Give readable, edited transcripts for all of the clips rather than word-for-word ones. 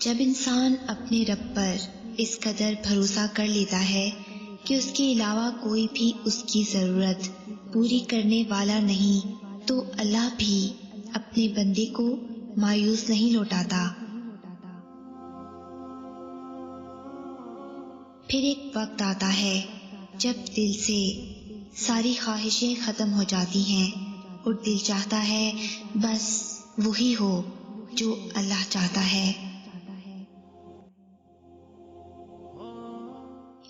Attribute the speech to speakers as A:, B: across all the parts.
A: جب انسان اپنے رب پر اس قدر بھروسہ کر لیتا ہے کہ اس کے علاوہ کوئی بھی اس کی ضرورت پوری کرنے والا نہیں، تو اللہ بھی اپنے بندے کو مایوس نہیں لوٹاتا۔ پھر ایک وقت آتا ہے جب دل سے ساری خواہشیں ختم ہو جاتی ہیں اور دل چاہتا ہے بس وہی ہو جو اللہ چاہتا ہے۔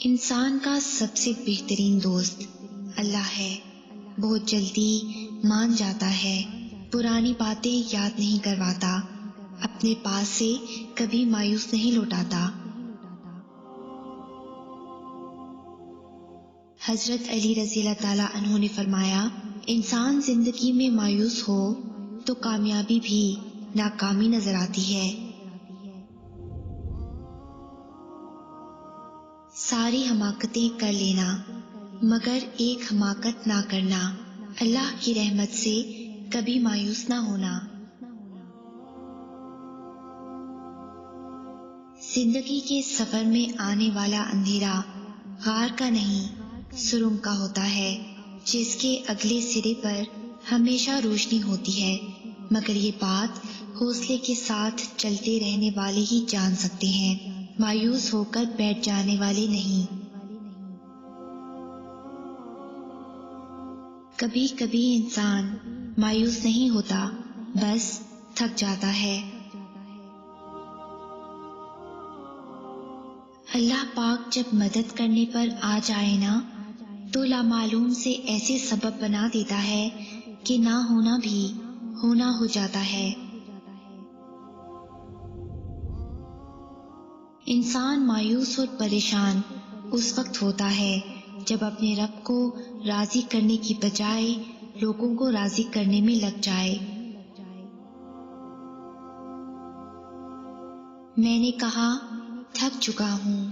A: انسان کا سب سے بہترین دوست اللہ ہے۔ بہت جلدی مان جاتا ہے، پرانی باتیں یاد نہیں کرواتا، اپنے پاس سے کبھی مایوس نہیں لوٹاتا۔ حضرت علی رضی اللہ تعالیٰ عنہ نے فرمایا، انسان زندگی میں مایوس ہو تو کامیابی بھی ناکامی نظر آتی ہے۔ ساری حماقتیں کر لینا مگر ایک حماقت نہ کرنا، اللہ کی رحمت سے کبھی مایوس نہ ہونا۔ زندگی کے سفر میں آنے والا اندھیرا غار کا نہیں سرنگ کا ہوتا ہے، جس کے اگلے سرے پر ہمیشہ روشنی ہوتی ہے، مگر یہ بات حوصلے کے ساتھ چلتے رہنے والے ہی جان سکتے ہیں، مایوس ہو کر بیٹھ جانے والے نہیں۔ کبھی کبھی انسان مایوس نہیں ہوتا، بس تھک جاتا ہے۔ اللہ پاک جب مدد کرنے پر آ جائے نا تو لامعلوم سے ایسے سبب بنا دیتا ہے کہ نہ ہونا بھی ہونا ہو جاتا ہے۔ انسان مایوس اور پریشان اس وقت ہوتا ہے جب اپنے رب کو راضی کرنے کی بجائے لوگوں کو راضی کرنے میں لگ جائے۔ میں نے کہا تھک چکا ہوں،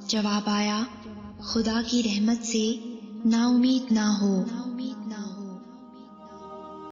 A: جواب آیا خدا کی رحمت سے نا امید نہ ہو۔